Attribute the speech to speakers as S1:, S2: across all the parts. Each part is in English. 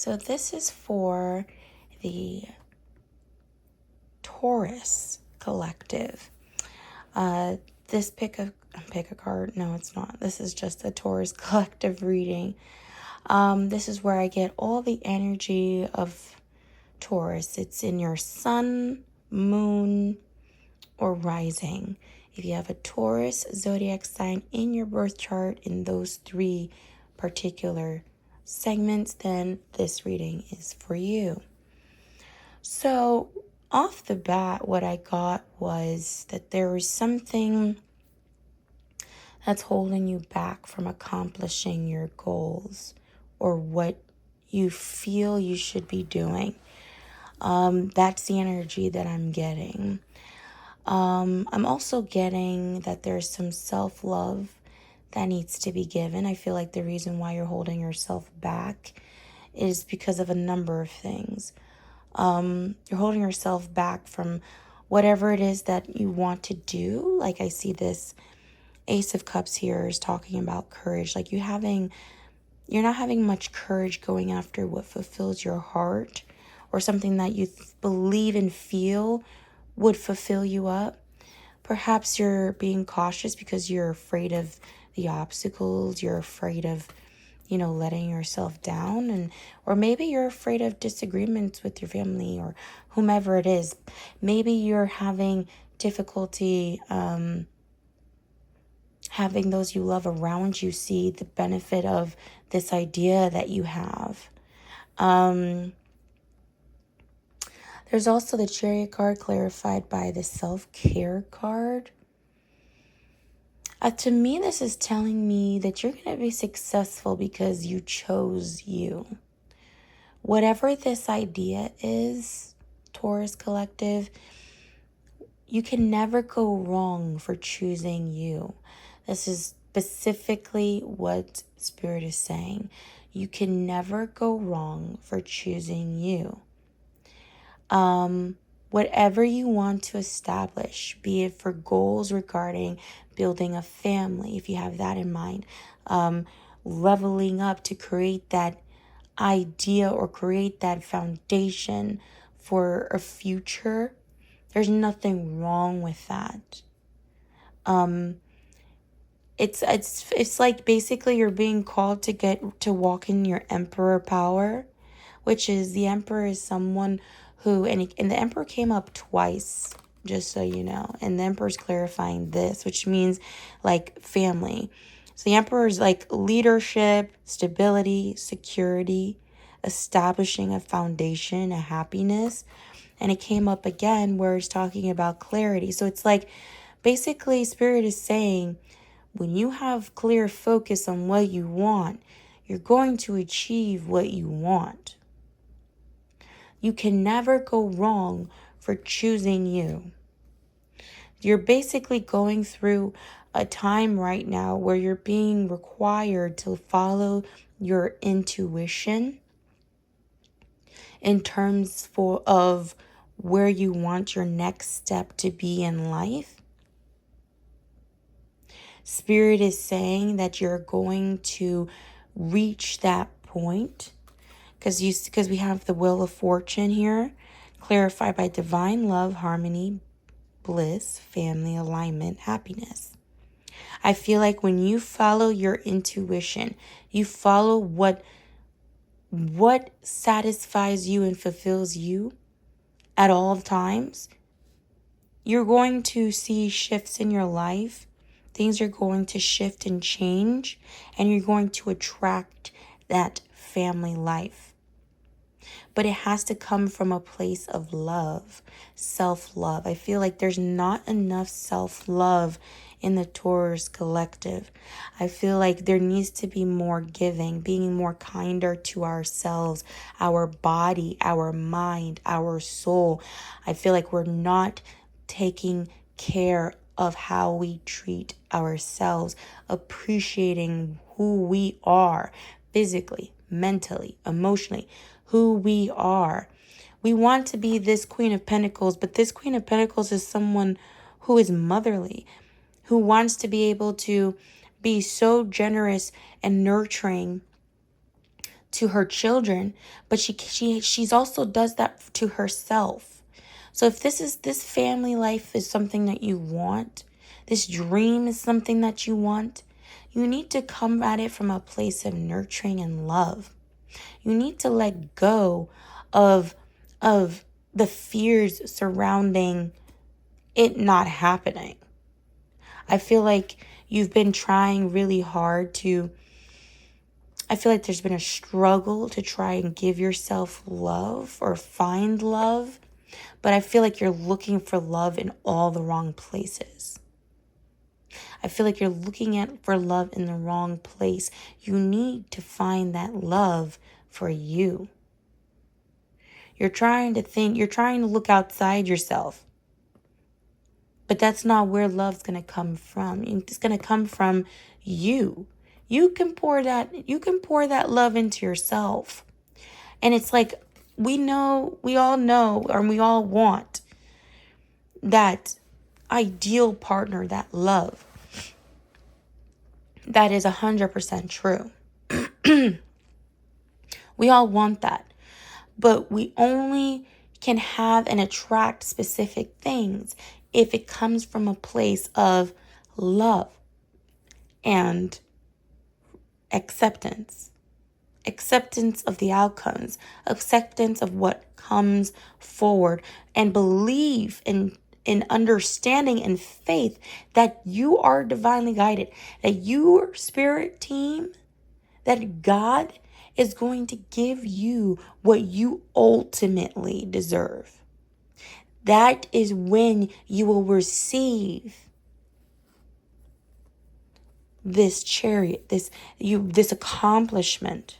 S1: So this is for the Taurus collective. This pick a card. No, it's not. This is just a Taurus collective reading. This is where I get all the energy of Taurus. It's in your sun, moon, or rising. If you have a Taurus zodiac sign in your birth chart in those three particular segments, then this reading is for you. So off the bat, what I got was that there is something that's holding you back from accomplishing your goals or what you feel you should be doing. That's the energy that I'm getting. I'm also getting that there's some self-love that needs to be given. I feel like the reason why you're holding yourself back is because of a number of things. You're holding yourself back from whatever it is that you want to do. Like I see this Ace of Cups here is talking about courage. Like you're not having much courage going after what fulfills your heart or something that you believe and feel would fulfill you up. Perhaps you're being cautious because you're afraid of the obstacles. You're afraid of, letting yourself down, or maybe you're afraid of disagreements with your family or whomever it is. Maybe you're having difficulty having those you love around you see the benefit of this idea that you have. There's also the Chariot card clarified by the Self-Care card. To me, this is telling me that you're going to be successful because you chose you. Whatever this idea is, Taurus collective, you can never go wrong for choosing you. This is specifically what Spirit is saying. You can never go wrong for choosing you. Whatever you want to establish, be it for goals regarding building a family, if you have that in mind, leveling up to create that idea or create that foundation for a future, there's nothing wrong with that. It's like basically you're being called to get to walk in your emperor power, which is the emperor is someone who, and the emperor came up twice, just so you know, and the emperor's clarifying this, which means like family. So the emperor is like leadership, stability, security, establishing a foundation, a happiness. And it came up again where it's talking about clarity. So it's like basically Spirit is saying when you have clear focus on what you want, you're going to achieve what you want. You can never go wrong for choosing you. You're basically going through a time right now where you're being required to follow your intuition in terms of where you want your next step to be in life. Spirit is saying that you're going to reach that point because we have the Wheel of Fortune here, clarified by divine love, harmony, bliss, family, alignment, happiness. I feel like when you follow your intuition, you follow what satisfies you and fulfills you at all times, you're going to see shifts in your life. Things are going to shift and change, and you're going to attract that family life. But it has to come from a place of love, self-love. I feel like there's not enough self-love in the Taurus collective. I feel like there needs to be more giving, being more kinder to ourselves, our body, our mind, our soul. I feel like we're not taking care of how we treat ourselves, appreciating who we are physically, mentally, emotionally, who we are. We want to be this Queen of Pentacles, but this Queen of Pentacles is someone who is motherly, who wants to be able to be so generous and nurturing to her children, but she's also does that to herself. So if this family life is something that you want, this dream is something that you want, you need to come at it from a place of nurturing and love. You need to let go of the fears surrounding it not happening. I feel like you've been trying really hard I feel like there's been a struggle to try and give yourself love or find love, but I feel like you're looking for love in all the wrong places. I feel like you're looking for love in the wrong place. You need to find that love for you. You're trying to look outside yourself. But that's not where love's going to come from. It's going to come from you. You can pour that love into yourself. And it's like we all know, or we all want that ideal partner, that love. That is 100% true. We all want that. But we only can have and attract specific things if it comes from a place of love and acceptance. Acceptance of the outcomes, acceptance of what comes forward, and belief in understanding and faith that you are divinely guided, that your spirit team, that God is going to give you what you ultimately deserve. That is when you will receive this chariot, this accomplishment.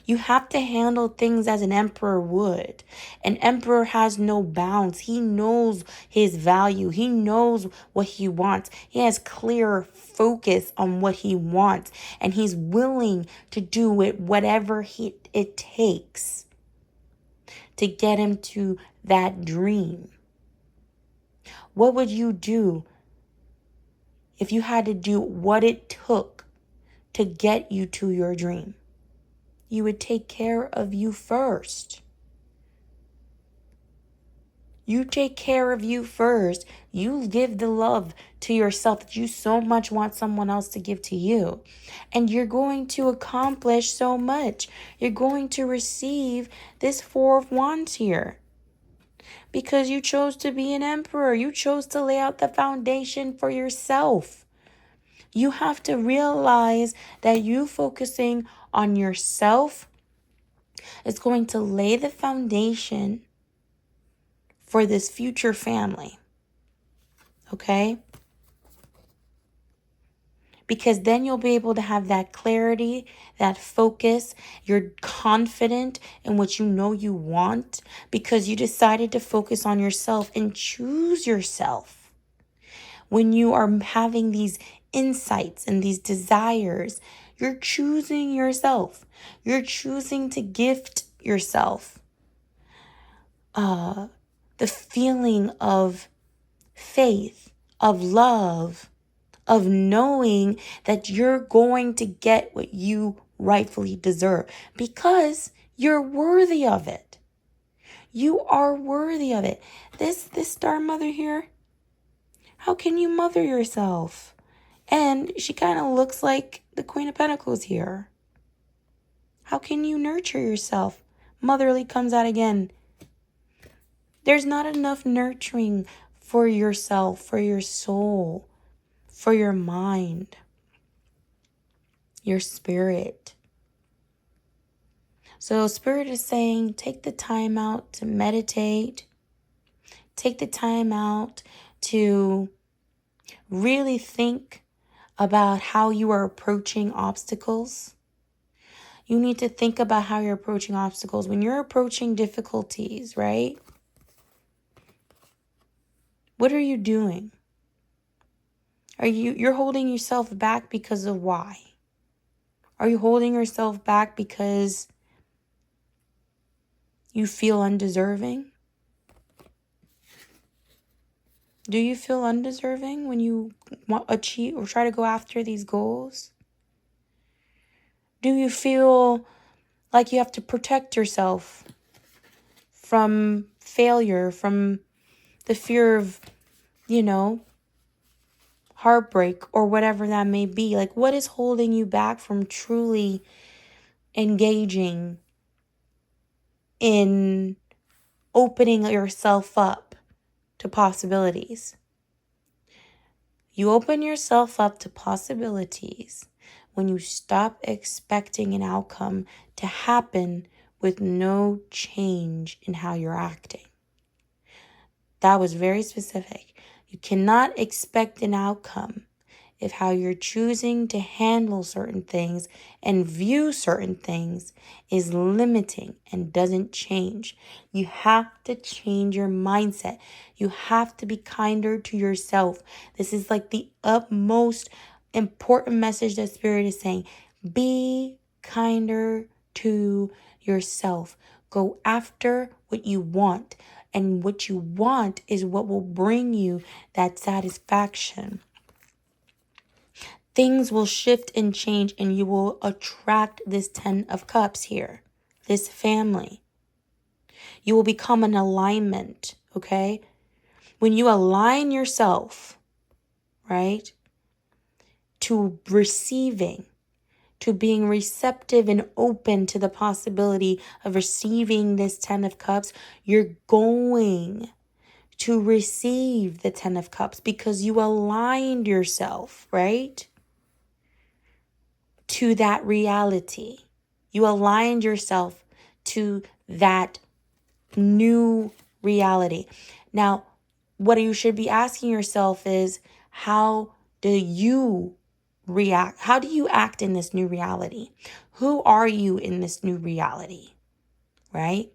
S1: You have to handle things as an emperor would. An emperor has no bounds. He knows his value. He knows what he wants. He has clear focus on what he wants. And he's willing to do it, whatever it takes to get him to that dream. What would you do if you had to do what it took to get you to your dream? You would take care of you first. You take care of you first. You give the love to yourself that you so much want someone else to give to you. And you're going to accomplish so much. You're going to receive this Four of Wands here. Because you chose to be an emperor. You chose to lay out the foundation for yourself. You have to realize that you focusing on yourself is going to lay the foundation for this future family. Okay? Because then you'll be able to have that clarity, that focus. You're confident in what you know you want because you decided to focus on yourself and choose yourself. When you are having these insights and these desires, you're choosing yourself. You're choosing to gift yourself the feeling of faith, of love, of knowing that you're going to get what you rightfully deserve because you're worthy of it. You are worthy of it. This star mother here, how can you mother yourself? And she kind of looks like the Queen of Pentacles here. How can you nurture yourself? Motherly comes out again. There's not enough nurturing for yourself, for your soul, for your mind, your spirit. So Spirit is saying, take the time out to meditate. Take the time out to really think about how you are approaching obstacles. You need to think about how you're approaching obstacles. When you're approaching difficulties, right? What are you doing? You're holding yourself back because of why? Are you holding yourself back because you feel undeserving? Do you feel undeserving when you achieve or try to go after these goals? Do you feel like you have to protect yourself from failure, from the fear of, heartbreak or whatever that may be? Like, what is holding you back from truly engaging in opening yourself up to possibilities? You open yourself up to possibilities when you stop expecting an outcome to happen with no change in how you're acting. That was very specific. You cannot expect an outcome if how you're choosing to handle certain things and view certain things is limiting and doesn't change. You have to change your mindset. You have to be kinder to yourself. This is like the utmost important message that Spirit is saying. Be kinder to yourself. Go after what you want. And what you want is what will bring you that satisfaction. Things will shift and change, and you will attract this 10 of Cups here, this family. You will become an alignment, okay? When you align yourself, right, to receiving, to being receptive and open to the possibility of receiving this 10 of Cups, you're going to receive the 10 of Cups because you aligned yourself, right, to that reality. You aligned yourself to that new reality. Now, what you should be asking yourself is, how do you react? How do you act in this new reality? Who are you in this new reality? Right?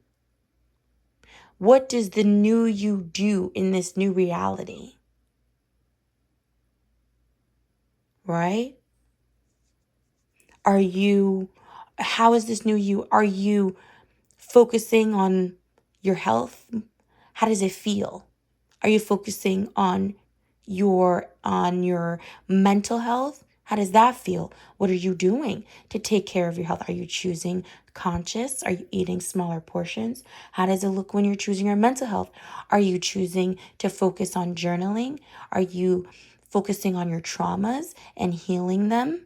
S1: What does the new you do in this new reality? Right? How is this new you? Are you focusing on your health? How does it feel? Are you focusing on your mental health? How does that feel? What are you doing to take care of your health? Are you choosing conscious? Are you eating smaller portions? How does it look when you're choosing your mental health? Are you choosing to focus on journaling? Are you focusing on your traumas and healing them?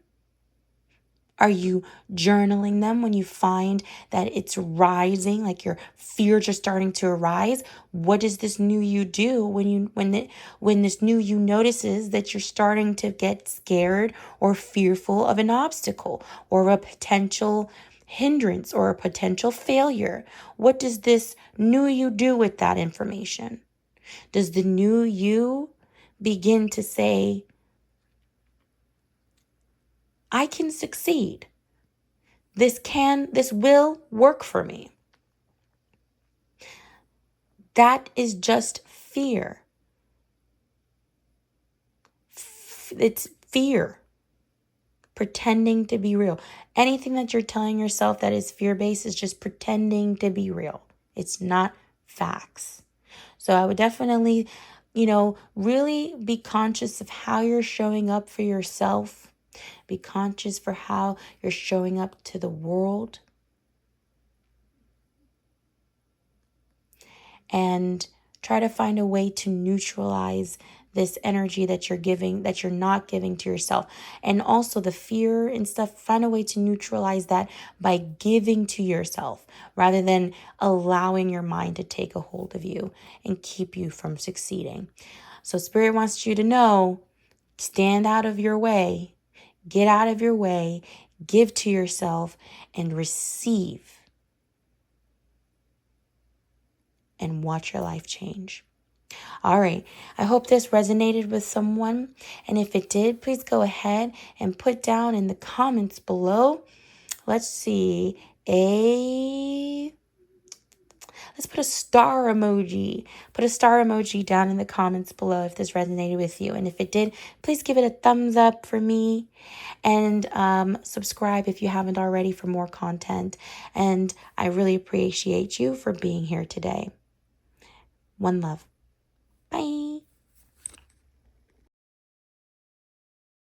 S1: Are you journaling them when you find that it's rising, like your fears are starting to arise? What does this new you do when this new you notices that you're starting to get scared or fearful of an obstacle or a potential hindrance or a potential failure? What does this new you do with that information? Does the new you begin to say, I can succeed? This will work for me. That is just fear. It's fear pretending to be real. Anything that you're telling yourself that is fear-based is just pretending to be real. It's not facts. So I would definitely, really be conscious of how you're showing up for yourself. Be conscious for how you're showing up to the world. And try to find a way to neutralize this energy that you're not giving to yourself. And also the fear and stuff, find a way to neutralize that by giving to yourself rather than allowing your mind to take a hold of you and keep you from succeeding. So Spirit wants you to know, stand out of your way, get out of your way, give to yourself, and receive. And watch your life change. All right. I hope this resonated with someone. And if it did, please go ahead and put down in the comments below. Let's see. Let's put a star emoji. Put a star emoji down in the comments below if this resonated with you. And if it did, please give it a thumbs up for me. And subscribe if you haven't already for more content. And I really appreciate you for being here today. One love.